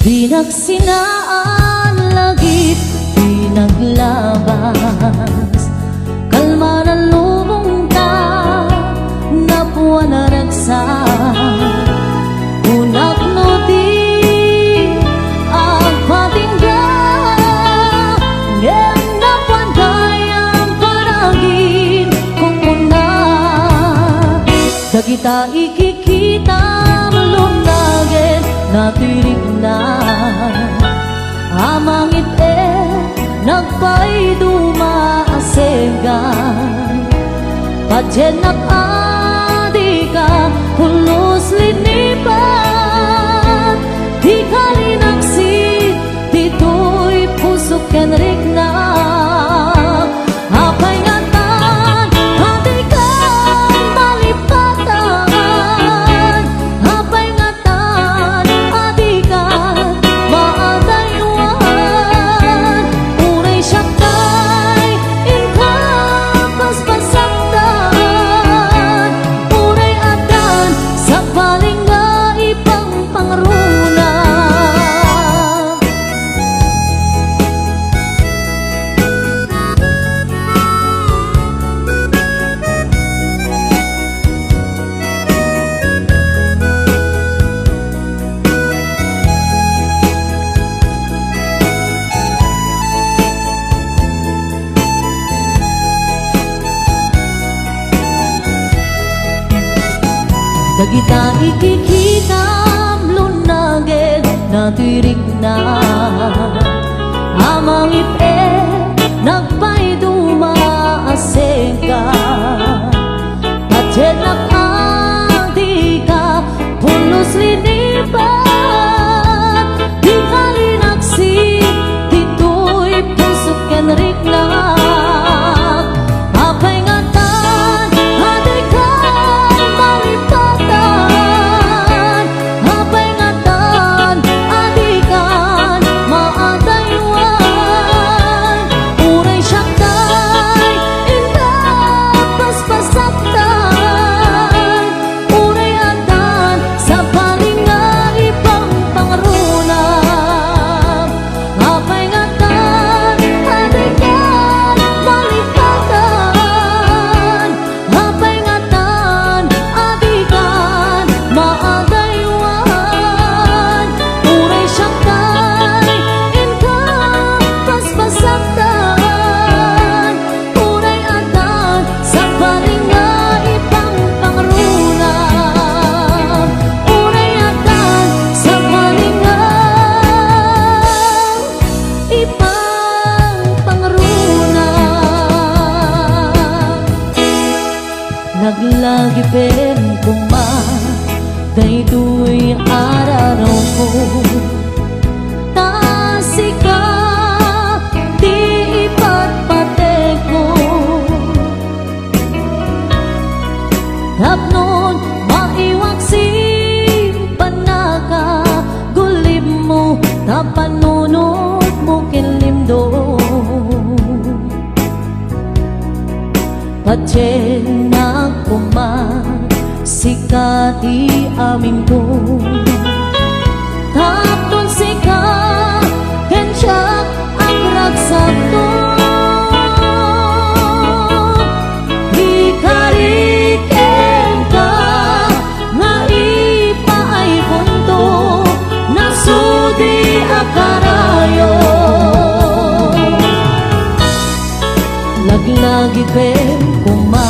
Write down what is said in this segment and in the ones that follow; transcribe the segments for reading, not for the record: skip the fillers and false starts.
Pinagsinaan lagip, pinaglabas, kalma na lubong ta, napwa na ragsak. Unak no di ang patinggan, ngem na pandayang panagin kung una. Dagita ikikita malunagin natirig na amangit nagpay dumaasegan padyenak adika pulos linipan di kalinaksit dito'y pusok kenrik na apay ngatan hatikan malipatan apay ngatan adikan maadayuan unay syaktay inka paspasaktan unay adan sa paling nga ipang pangruna. Dagita ikikitam lunagin natirig na amang ipe nagpay dumaaseka padyenak adika pulos linipan di kalinaksit dito'y pusok kenrik na apay ngatan adikan malipatan apay ngatan adikan maadayuan unay syaktay inda paspasaktan unay adan sa paling nga ipang pangruna apay ngatan adikan malipatan apay ngatan adikan maadayuan unay syaktay inka paspasaktan unay adan sa paling nga ipang pangruna unay adan sa paling nga ipang pangruna. Naglagi pen kuma daytoy araraw ko tasika di ipatpatek ko tapnon maiwaksi panaka gulib mo tapanunod mo kinlimdo padyenak kuma sikati amin ko tapnon sika kensyak ang ragsak to di kariken ka nga ipaay punto nasudi akarayo laglagi pen kuma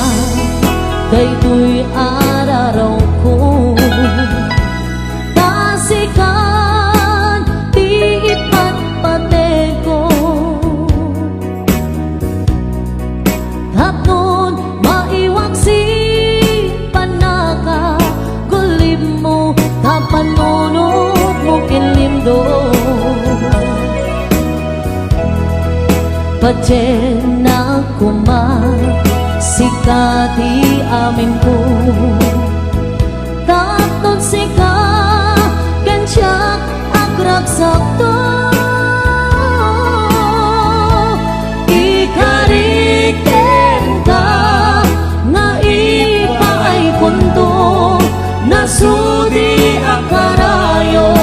daytoy araraw ko tasikan di ipatpatek ko tapnon maiwaksi panaka gulib mo tapanunod mo kinlimdo padyenak kuma sikati amin ko tapnon sika kensyak agragsak to ikariken ka nga ipaay punto nasudi akarayo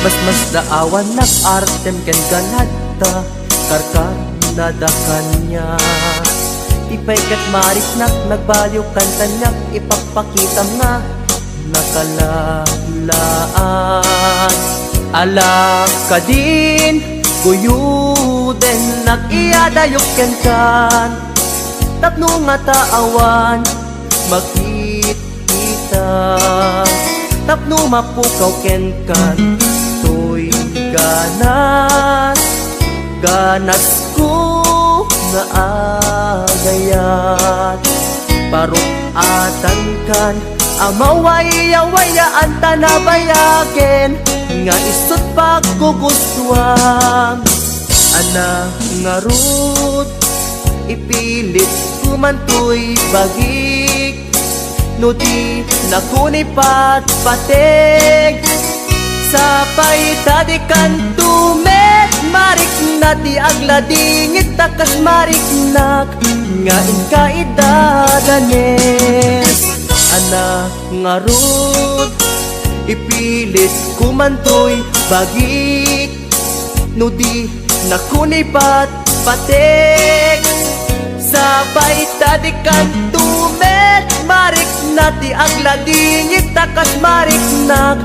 Mas daawan nag-artem ken ganadta karkar nada kanya. Ipay kat mariknak nagbaliw kantanyak ipagpakitam nga nakalalaan. Alak ka din guyuden nag-iadayok ken kan tapno nga taawan makita tapno mapukaw ken kan toy ganas ganas ko nga agayat parukatan kan amawaya-wayaan tanabayagen nga isut pagkugustuhan ana nga rut ipilit kumantoy bagik no di nakunipat patig sapay tadikan tumet marik na di agladingit takas marik nak nga inkaidadanes ana nga rut ipilit kumantoy bagik no di nakunipat patig sabay tadikan tumet marik nati agladingit takas marik nak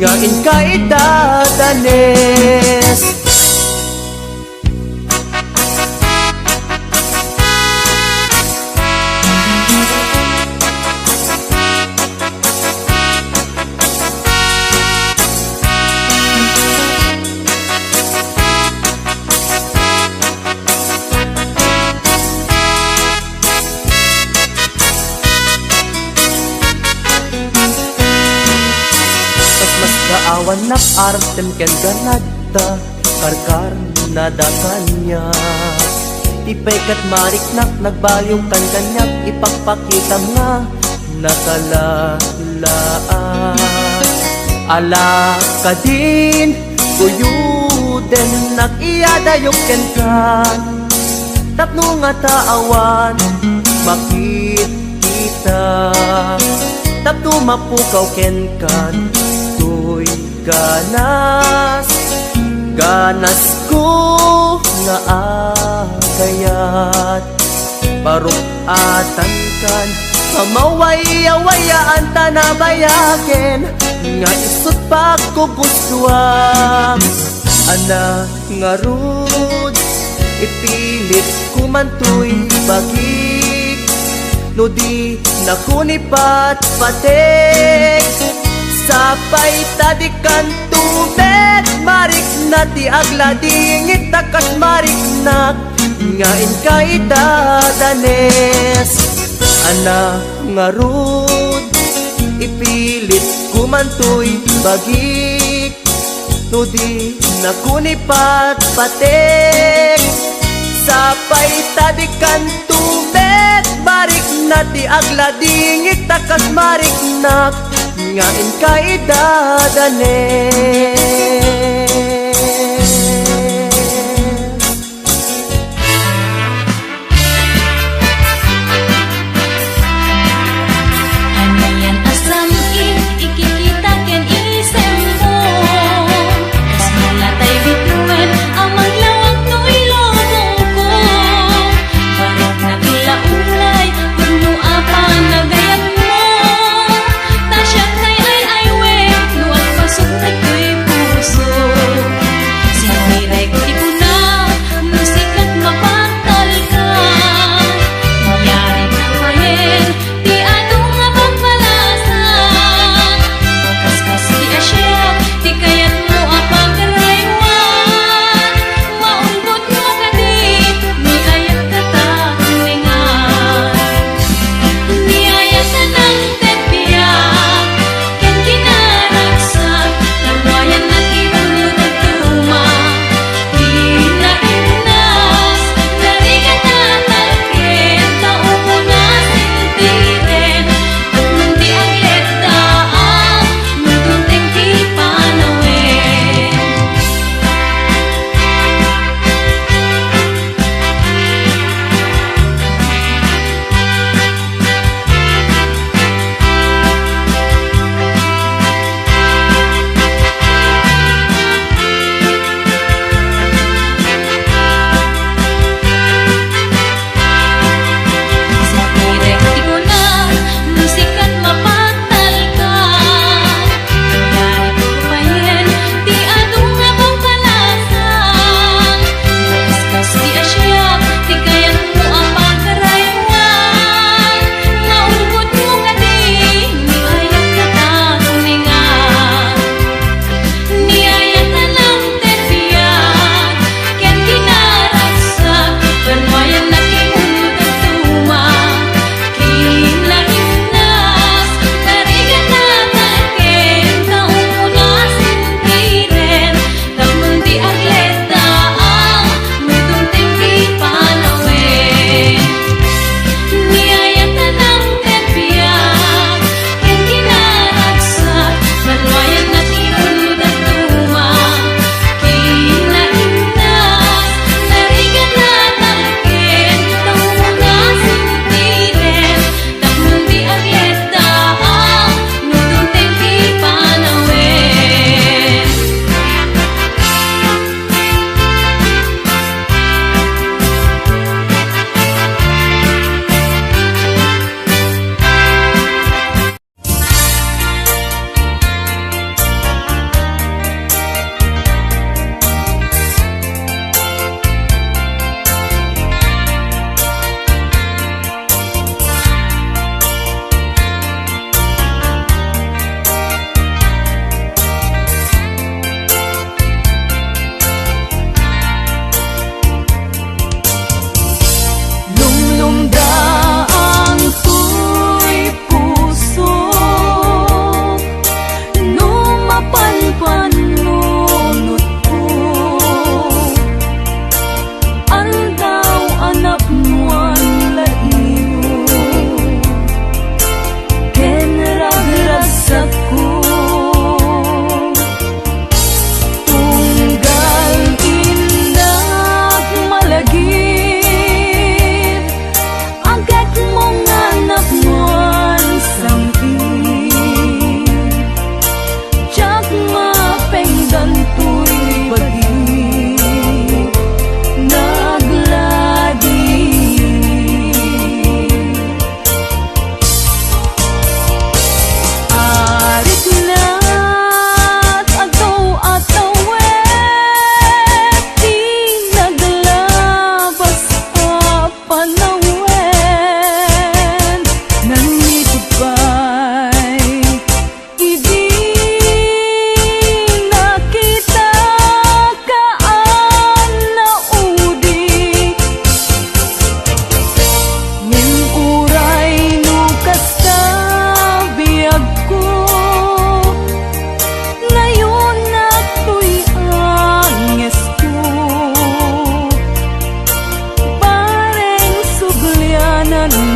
nga inkaidadanes. Awan nag-artem ken ganadta karkar nada kanya. Tipay kat mariknak nagbaliw kan kanyak ipagpakitam nga nakalalaan. Ala ka din guyuden nag-iadayok ken kan tapno nga taawan makita tapno mapukaw ken kan toy ganas ganas ko nga agayat parukatan kan amawaya-wayaan tanabayagen nga isut pagkugustuhan ana nga rud ipilit kumantoy bagik no di nakunipat patig sapay tadikan tumet marik nati agladingit takas marik nak nga inkaidadanes ana nga rud ipilit kumantoy bagik no di nakunipat patig sapay tadikan tumet marik nati agladingit takas marik nak nga inkaidadanes. Ano yan asam ikikita ken isem mo kas mula tay bituan amang lawag no'y lobong ko barik na ilaulay kuno apa nagayat mo tasya kay ay we nuwag pasok na ko'y puso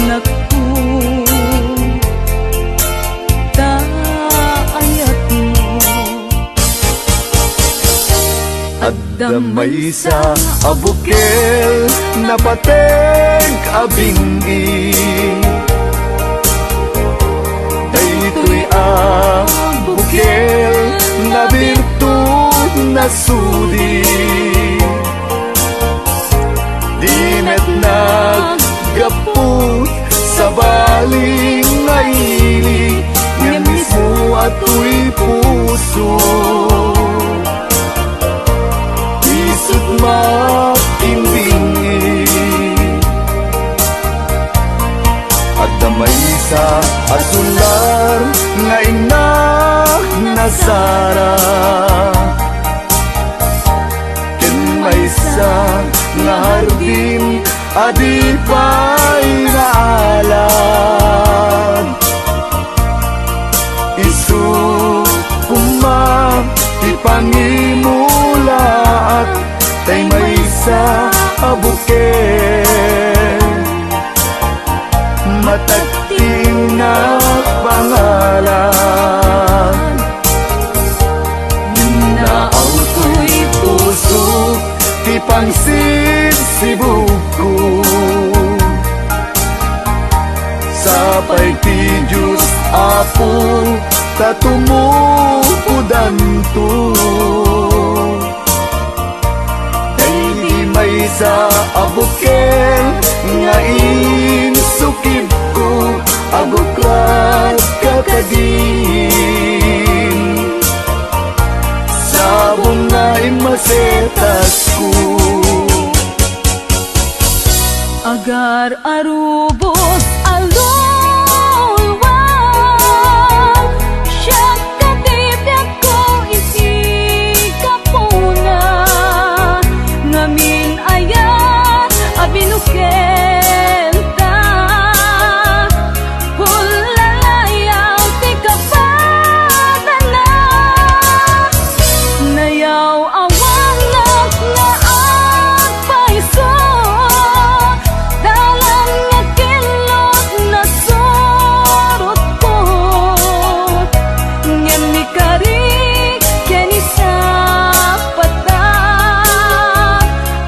naku taayat mo. Damay sa abukel na pateng abingi, daytoy abukel na birtud na sudi, dinet naggaput sa baling nga ili, nga mismo ato'y puso. Isut makimbingi at damay sa asular nga inak nasara, ken may sa nga hardin adi pa'y naalan. Isu kumang ipangimulaat tay may sa abukel, matagting na pangalan. Naaw ko'y puso ti pangsisibuko, sapay ti Diyos Apo tatumupudan to. May sa abukel nga insukib ko, abuklat kakadin sabong nga imasetas ko. Agar arubos alulwang, siyak katibyak ko isi kapuna, ngamin ayat abinuken ta, hulalayaw ti kapadala, nayaw awanak nga agpaiso, dalan nga kilot na surot ko, ngem ni kari ken isa pata,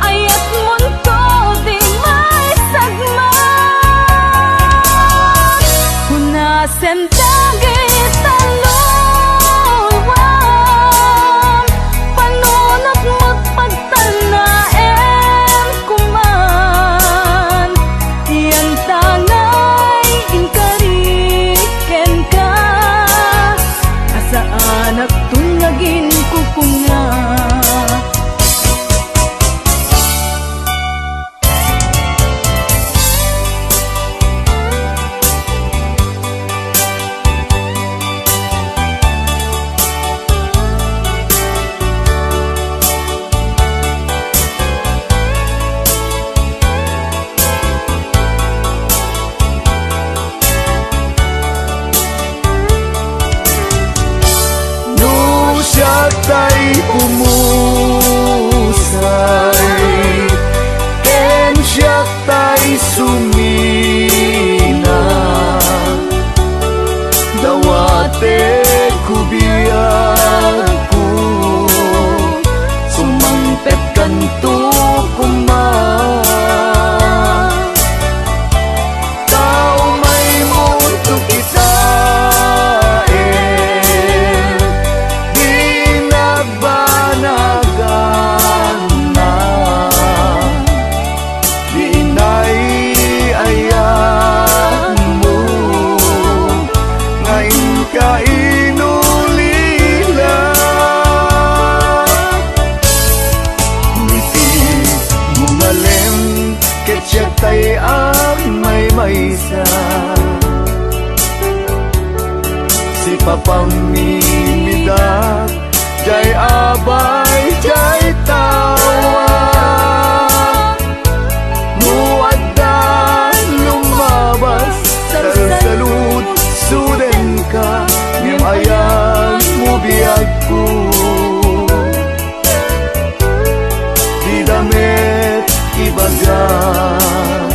ayat munto di may sagma, hunasen dagit talulwang, panunot mo't pagtanaem kuman, yan tangay inkariken ka, asaan at tungagin kukunga. No siya tay umusay, ken siya tay sumina, dawate kubiyag ko, sumangpet kanto kumang, tao may mundo kita, di nagbanagan na, di naiayan mo, ngayon ka inulila. Ngiti bumalem ket siya tay ang may maysa, si papamimidak jay abay jay tawa, muaddan lumabas salsalud suden ka, ngem ayan mo biyag ko, di damet ibagan.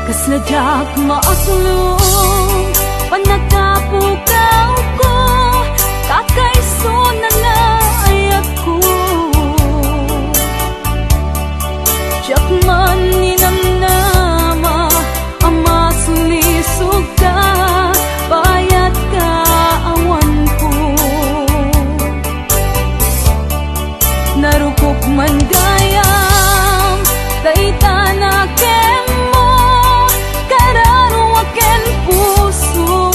Kasladyak maasulong panagapukaw ko, kakaiso na nga ayat ko. Tiyak man ninamnama ama sulisog ka, bayat ka awan ko. Narukop man gayam dayta na kem mo, kararo aken puso.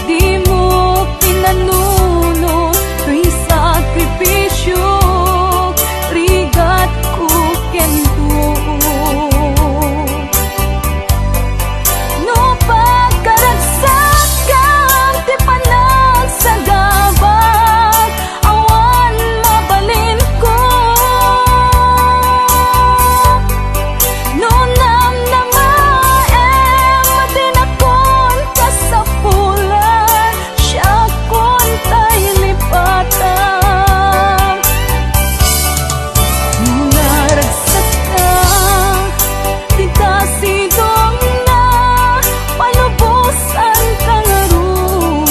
Di mo pinanuno tuy sakripisyo, rigat ko kento. No pagkaragsak kang ti panag sa gabag, awan mabalin ko. No namnamaem madinakon ka sa pulan, siya kon tay lipatan. Mga ragsak ka, di kasidong na palubusan ka nga ron.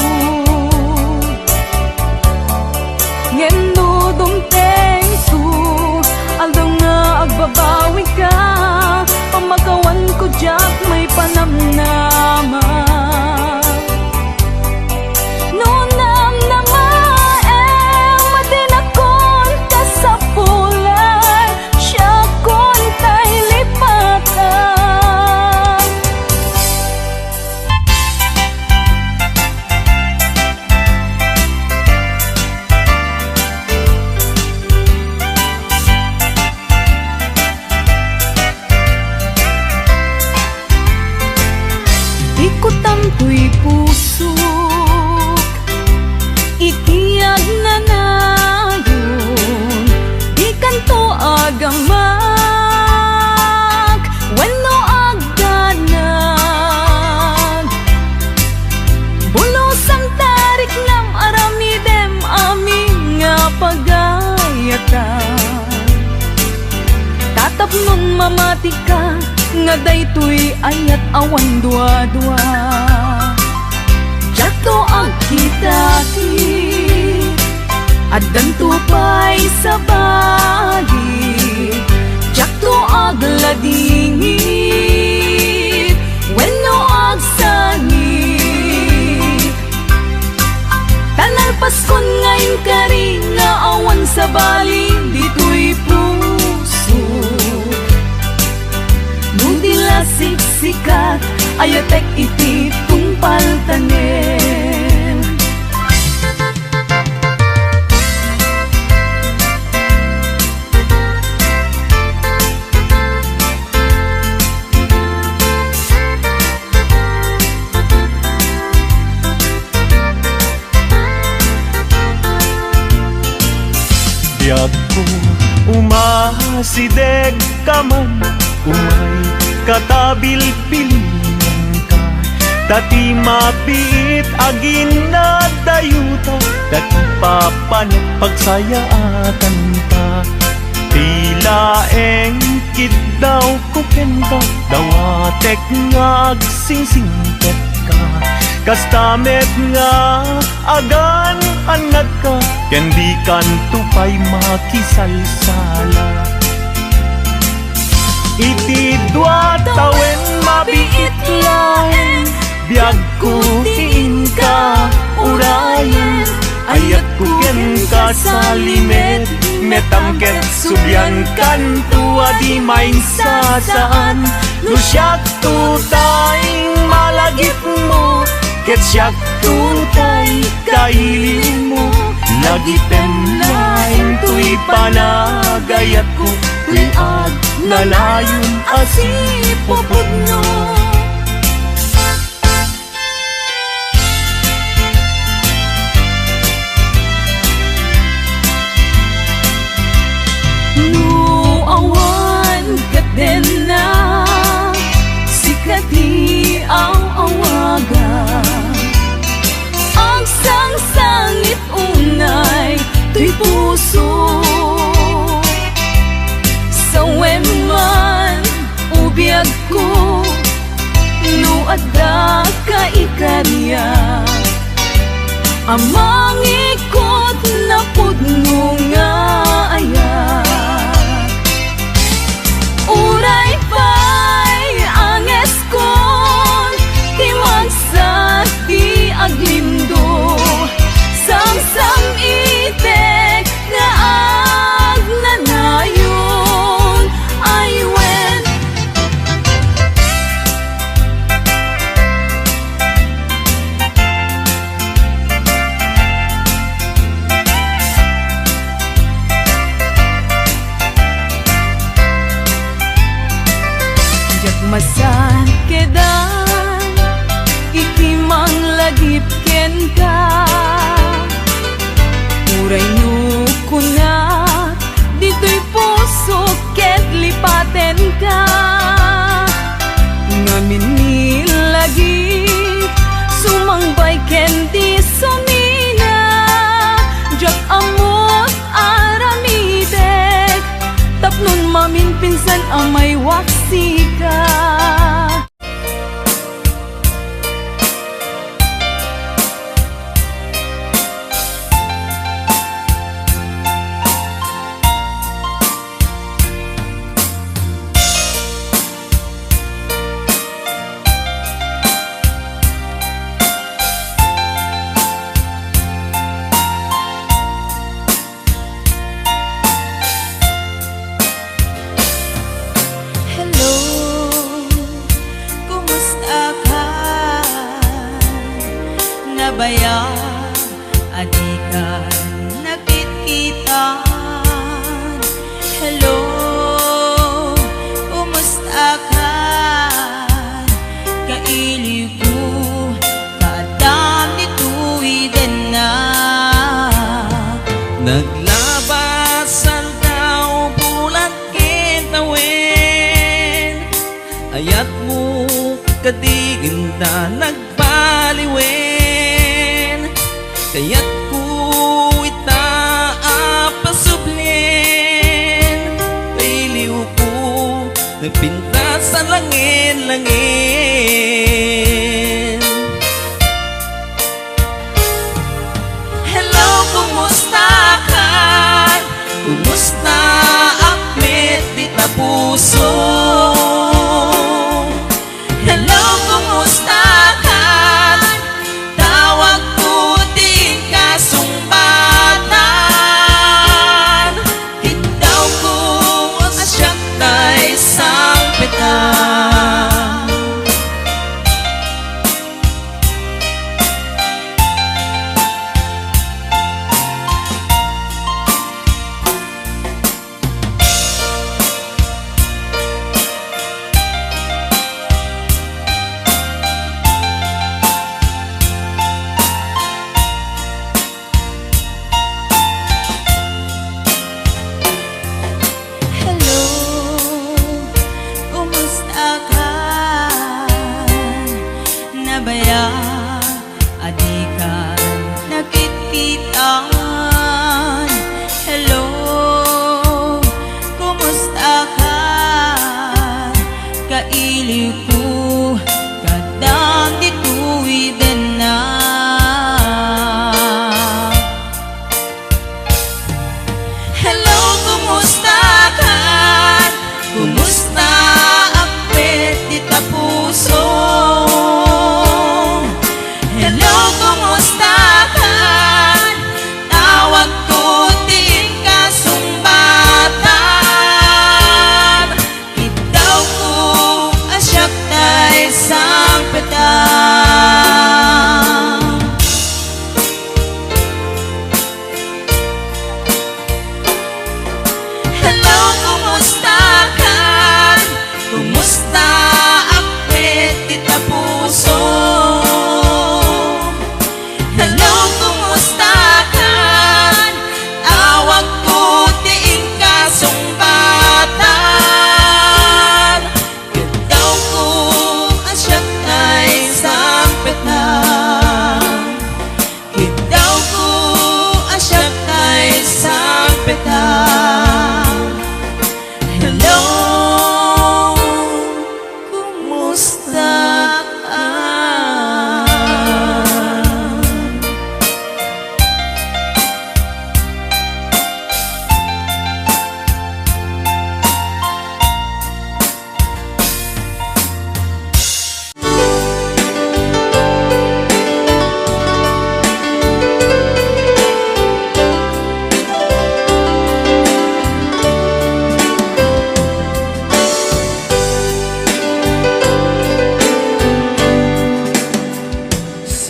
Ngeno dumteng to, aldaw nga agbabawi ka, pamagawan ko diyak may panamnama. No namnamaem madinakon ka sa pulan, siya kon tay lipatan. Ikot ang tuy puso, ikiyag na nayon, di kanto agamak, wenno agdanag. Bulos ang tarik ng aramidem aming nga pagayatan. Tatapnon mamati ka, nga daytoy ayat awan dua-dua. Jato ang kitati, at danto pa'y sa bali. Jato ag ladingit, wenno ag sangit. Tanal paskon ngayon kari nga awan sa bali, dito'y puso. Nung dila siksikat, ayatek iti tungpal tanem. Biag ko umasideg ka man, umay katabil-bilingan ka. Dati mapiit agin na dayuta, dati papanit pagsayaatan ka. Tila engkit daw kukenta, dawatek nga agsingsingket ka. Kastamet nga agan anad ka, kendi kan tupay makisalsala. Iti dua tawen mabiit lain, biag ko tiin ka urayan. Ayat ko ken ka sa limet, metangket subyan kan tua di main sasaan. No siyak tutay malagip mo, ket siyak tutay kailin mo. Lagitem lain tuy panagayat ko, tuy ag nalayon asipopod no. No awan kat den na, sikati ang awaga. Ang sang-sangit unay, tuy puso sa weman. biag ko no adda ka ikarya amang ikot na pudno nga ayak uray pa'y anges kon timagsak di aglindo samsam itek nga agnanayon I went masan kedan ikimang lagip ken ka uray no kunat dito'y puso ket lipaten ka ngamin ni lagip sumangbay ken di sumina jak amot aramitek tapnon mamin pinsan amay waksi ka baya adikan nagkitkitan hello kumusta ka kailiw ko kadam nito'y din na naglabasan daw bulat kitawin ayat mo kadiginda nagbaliwin kaya't ko itaapasublin kailiw ko nagpinta sa langin-langin hello kumusta ka kumusta akmet di tapuso hello kumusta ka tawag ko din kasumbatan Hitaw ko asyak tay sang petang hello kumusta ka nabaya adikan nakitkitan hello kumusta ka kailiw ko kadam dito'y din na hello kumusta ka kumusta akmet di tapuso hello kumusta ka tawag ko din kasumbatan itaw ko asyak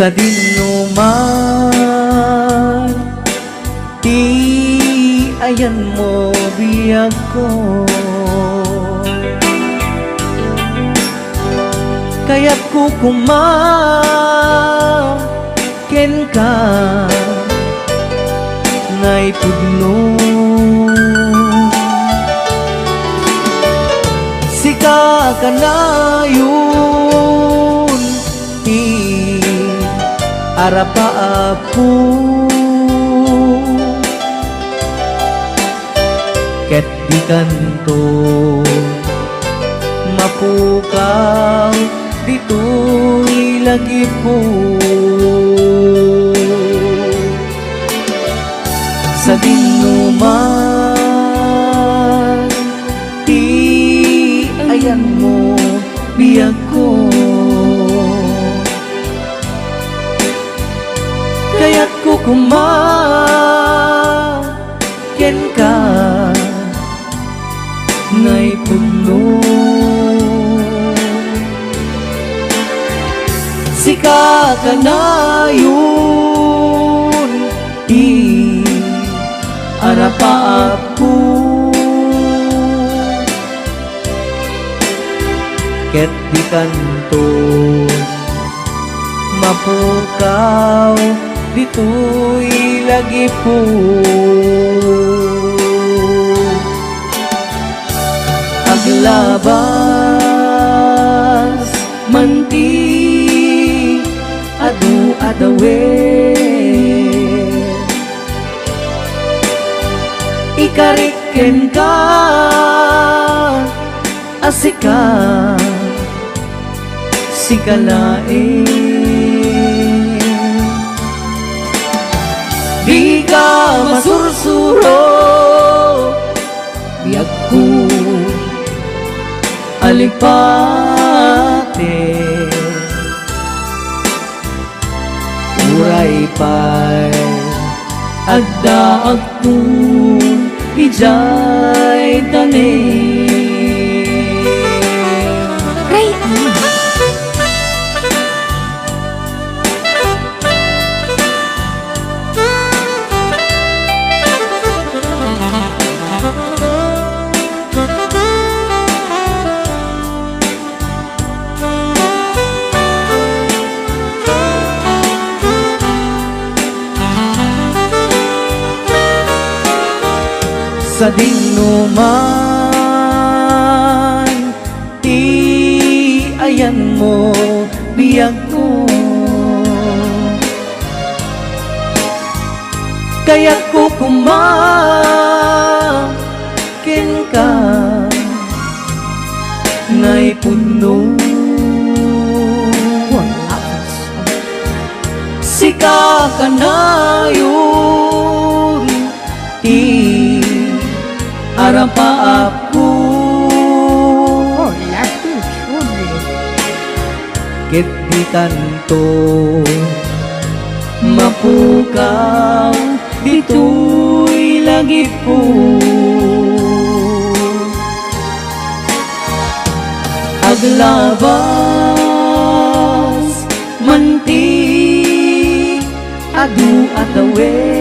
sa dinuman, di ayan mo biyag ko. Kaya't kukumaken ka ngay pudno. Sika ka na yun, di arapa-apu. Ket di kanto mapukaw, dito'y lagi po. Sa dinuman, di ayan mo biyag ko. Kaya't kukumaken ka ngay puno. Sika ka na yun, di arapa-apu. Ket di kanto mapukaw, dito'y lagi po. Aglabas manti adu-adawe, ikariken ka asika sikalae. Di ka masursuro biyag ko alipate. Uray pa'y agda agtun ijay tanim. Great! Sa dinuman, di ayan mo biyag ko. Kaya't kukumaken ka ngay puno. Sika ka na yun, arapa-apu. Ket di kanto mapukaw, dito'y lagi po. Aglabas manti adu-adawe.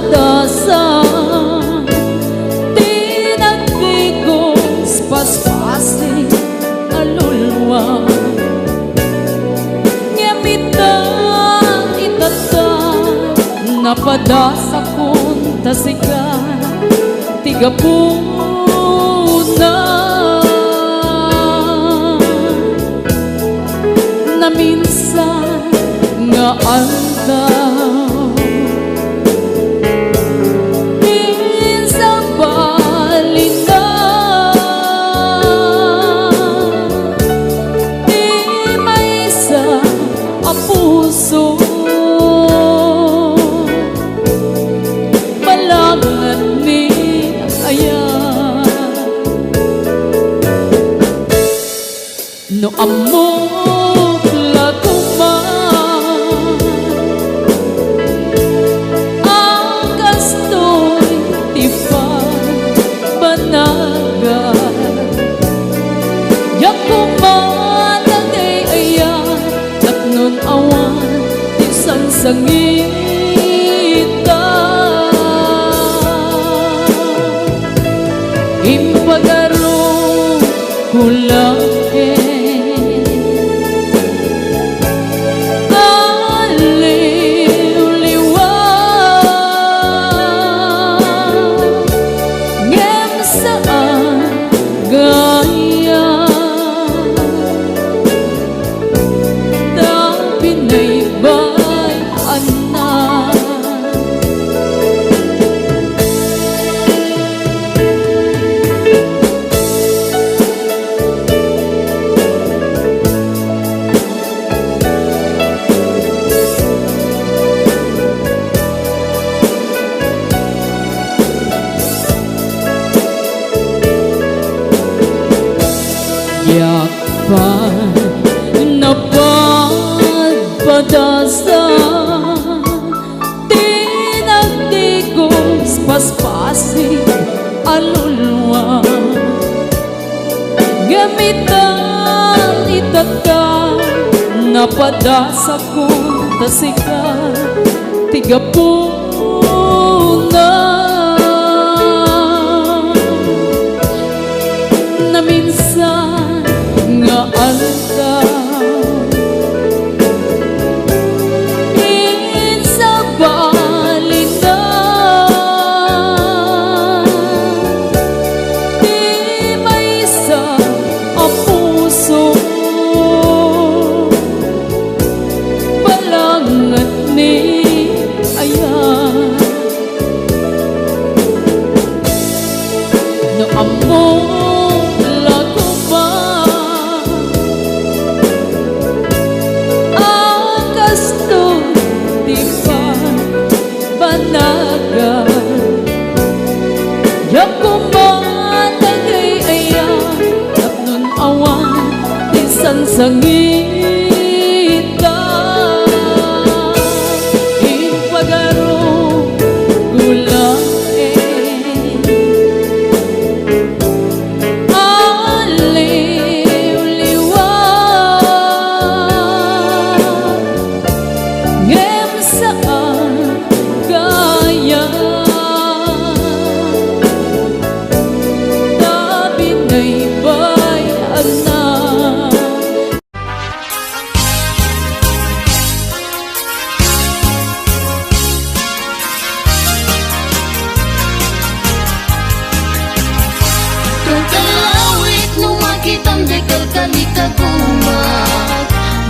padasan di nagdigos paspasing alulwa ngamitan itata napadasa kun tasikan tiga puna na minsan nga andaw minsan balina di may isa ang puso malangat ni ayan no amok lakuman ang gastoy tipan banaga yakuman ang ayan at nun awan isang sangita impagaro kulang yakpan napadpadasan di nagdigos paspasing alulwa gamitan itata napadasa kung tasika tiga puna na minsan nga andaw minsa balina di may isa ang puso balangat ni ayan no amok yakuman tagay ayan at nun awan minsan sangita impagaro kulang aliw-liwa ngem saan kaya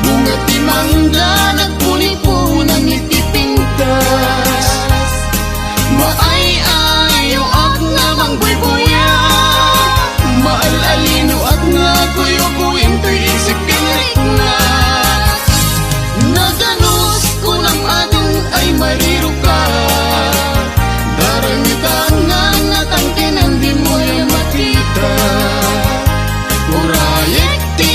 bunga timangga nagpuni-punang itipintas maay-ayo ak nga mangbuybuya maal-alino ak nga kuyo-kuyin to'y isip pirik na naganos ko ng adong ay mariro ka darangitan nga natangkinan di mo yung makita urayek ti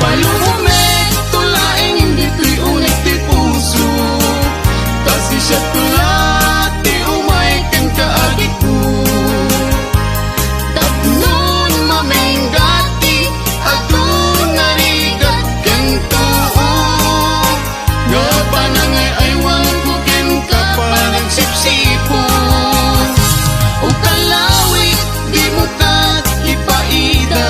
Palumet tulaing dito'y unit ti puso, kasi siya tulat ti umay ken kaagit ko. Tapnon mamenggati atun narigat ken tuo, nga panangay aywang ko ken kapalang sipsipo. O kalawit di mo kat ipaida,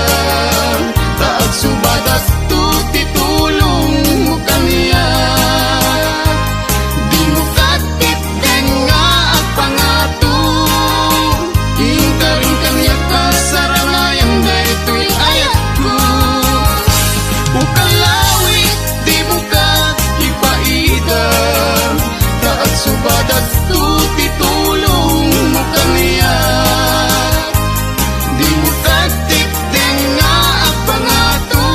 taag subadat to titulong mo kaniya. Di mo katip den nga at pangato, ingkaring kanya kasaranayan na ito'y ayat ko. O kalawit di mo kat ipaida, taag subadat to titulong mo kaniya. Di mo katip din nga ang pangato,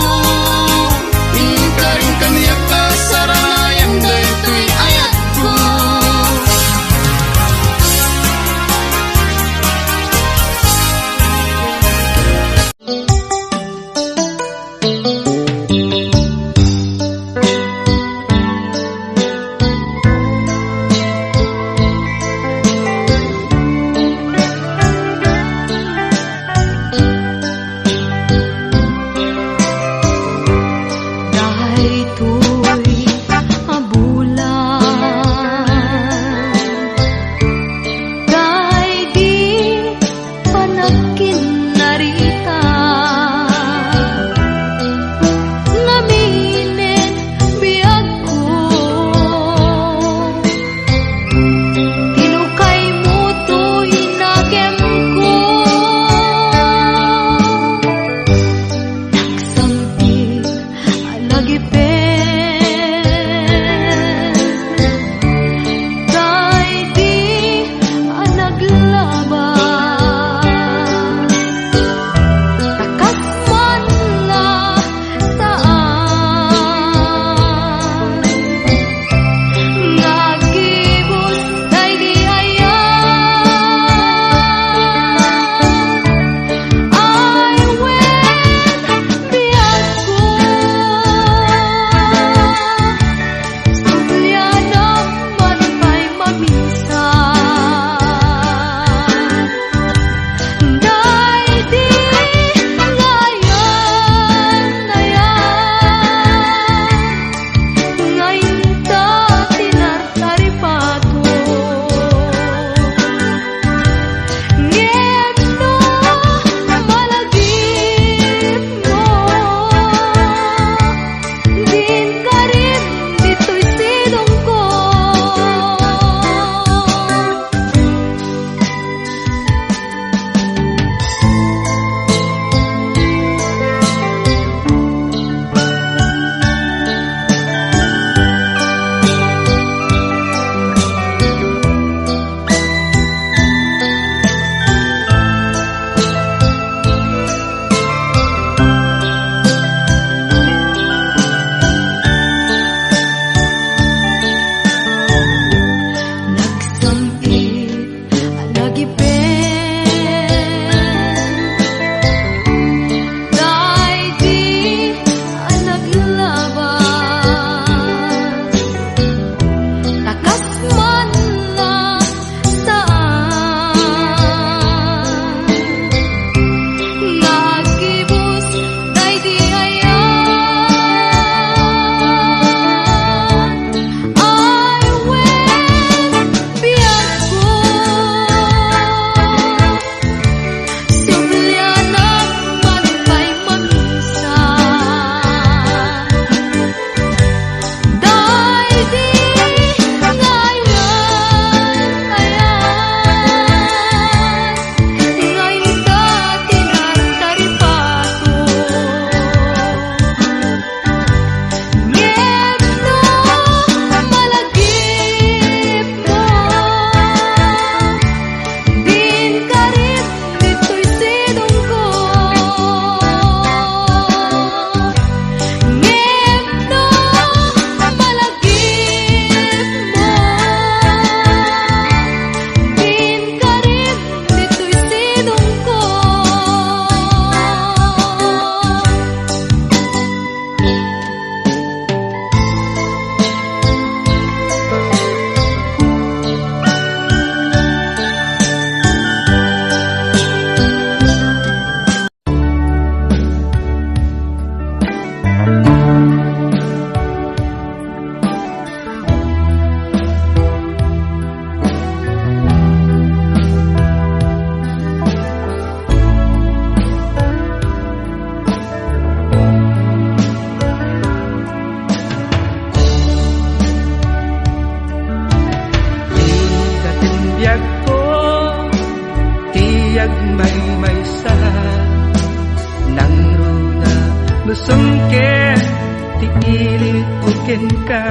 ti ilit uken ka.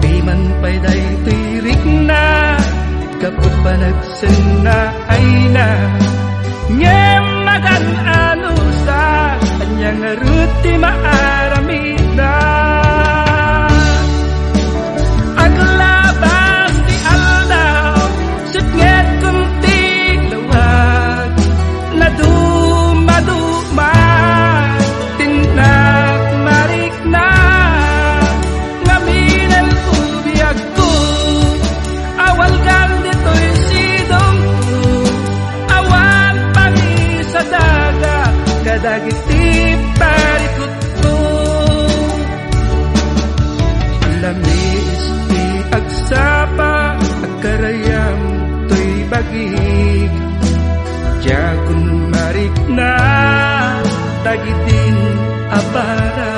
Di man pa'y day tirik na, kapag pa nagsena ay na. Ngem magan ano sa kanyang ruti maaramida. Aglabas di aldaw, sitnget kunti lawag, na dumaduma, tinak marik na, ngaminan ubiyag ko, awal kang dito'y sidong ko, awan pangi sa dagat, kadagiti parikot ko. Lamis di agsapa, agkarayam to'y bagig, Diyagon marik na, tagitin abara.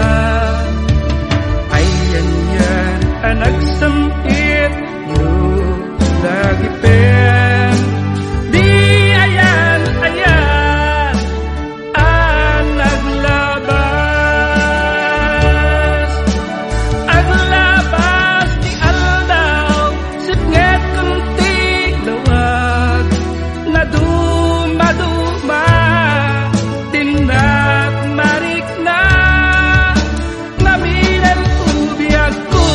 Ayan yan, anak sampit, no, lagi pen. Di ayan, ayan, naglabas. Aglabas di aldaw, sipnget kunti lawag, na dumaduma, tinak marik na, ngaminan ubiyag ko,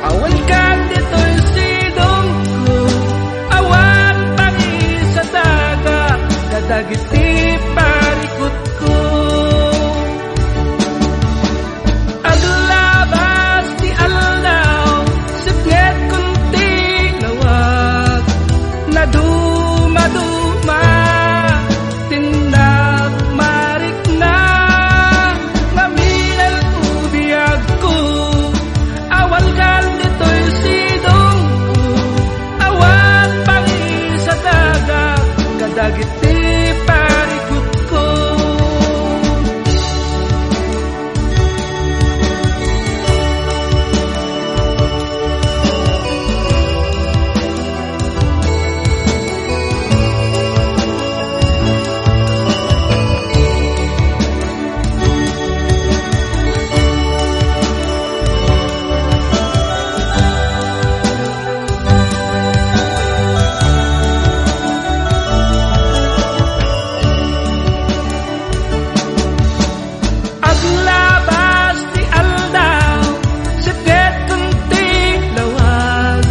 awan kang dito'y sidong ko, awan pangi sa dagat, kadagiti parikot ko. Aglabas di aldaw, sipnget kunti lawag, na dumaduma, tinak marik na, ngaminan ubiyag ko, awal kang dito'y sidong ko, awan pangi sa dagat, kadagiti parikot ko. Aglabas di aldaw, sipnget kunti lawag,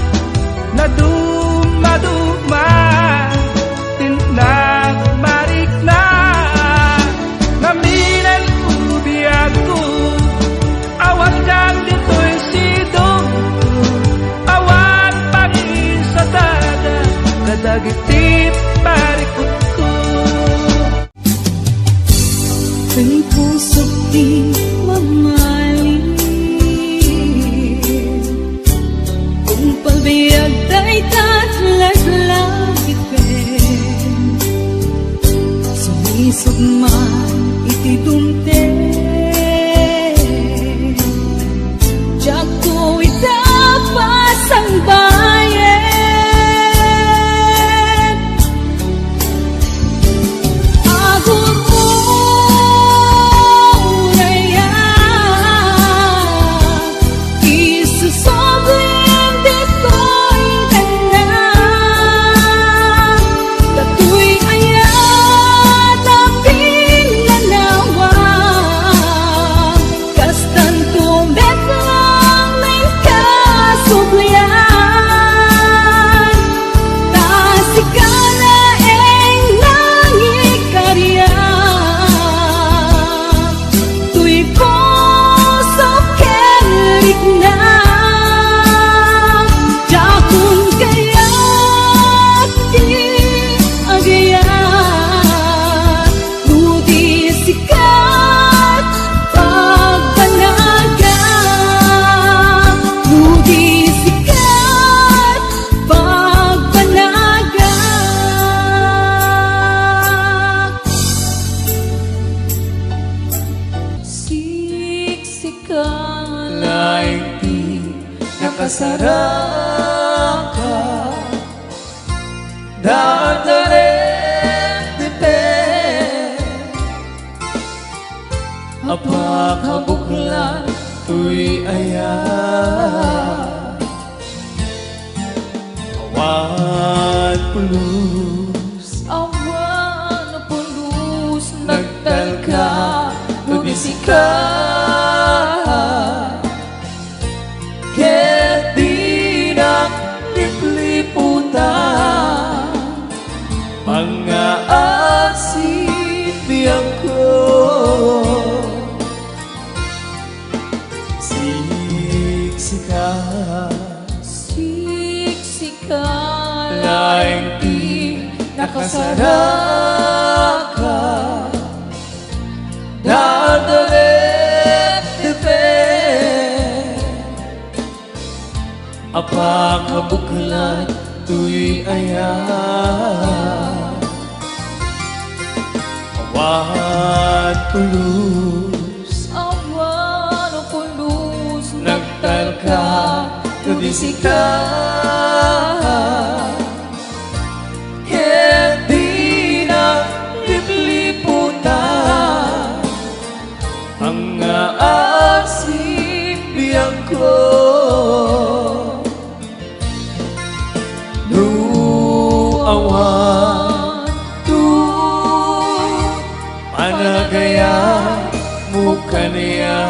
na dumaduma, tinak marik na, ngaminan ubiyag ko, awan kang dito'y sidong ko, awan pangi sa dagat, kadagiti parikot ko. Ang puso't di mamahalin, kung pabiyag ta'y tatlaglag ipin, sumisog man iti dumte, tiyak ko itapas ang bayan. Agur mo raya, isusoblin dito'y kanya, tatu'y ayan na pinanawa, kastan tumet lang may kasublian, tasikala eng nangikarya, tuy puso kerik na, jakun kaya't di agayat, nudi sikat pagbanaga, nudi sikat pagbanaga. Siksikan Laing di nakasaraka, dadaret di pe, apakabuklan tuy aya awan pulus Awan na pulos nagtalka Nudisika Ket di na lipliputan Mga asipiyang ko Siksikan Laing di nakasaraka Dadalit tipe apakabuklan tuy aya awan pulus Awan na pulos nagtalka nudisika ket di na lipliputan mga asipiyang ko awan tu panagaya mukanya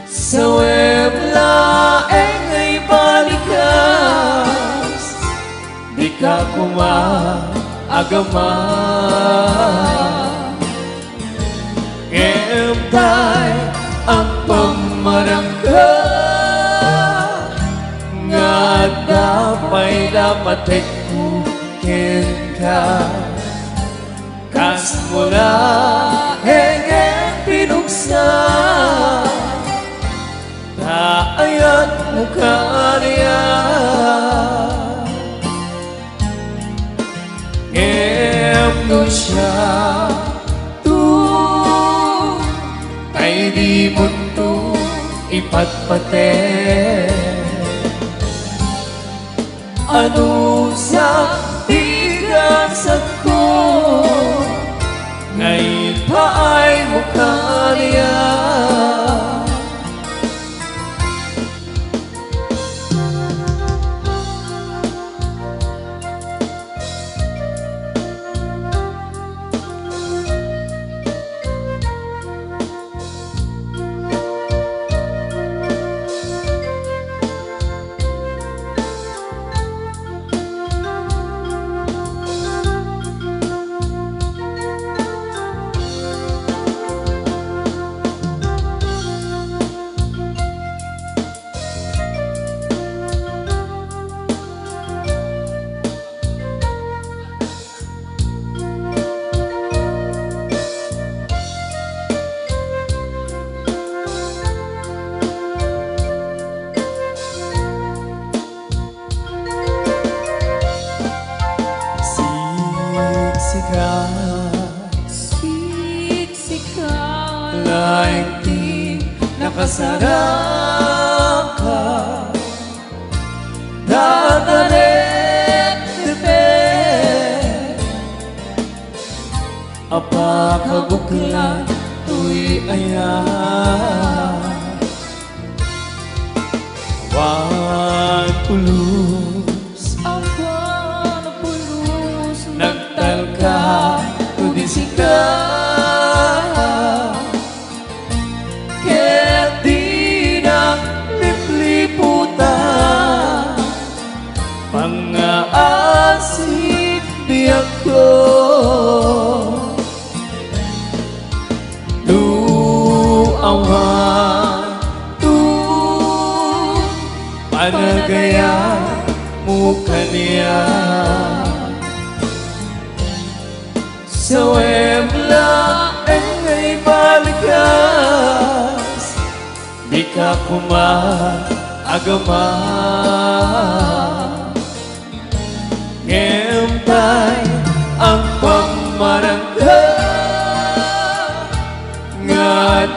sa webla ay balikas di ka kumaagama ngempay ang pamarangka nga dapay dapat ikukin ka kas mula hengen pinuksa taayat mukha niya ngemno siya tu ay di mo tu ipatpate ano sa tigasat ko ngayon pa ay mukha niya Siksikan laing di nakasaraka dadalit tipe apakabuklan tuy aya awan pulus Awan na pulos nagtalka tudisika ket di na lipliputan mga asipiyang ko tu awan tu panagaya mukha niya sa webla ay balikas di ka kumaagama ngempay ang pamarangka nga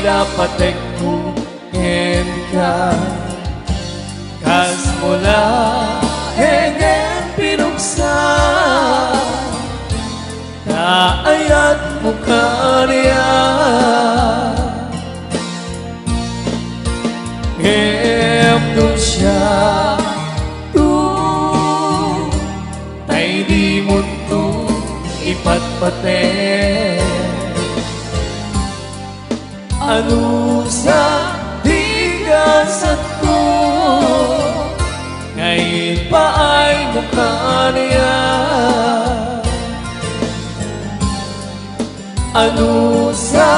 dapat ikukin ka kas mula hengen pinuksa kaaya at mukha niya. Ngayon doon siya doon ay di mo to ipatpate. Ano sa bigasat ko ngayon pa ay mukha niya. Ano sa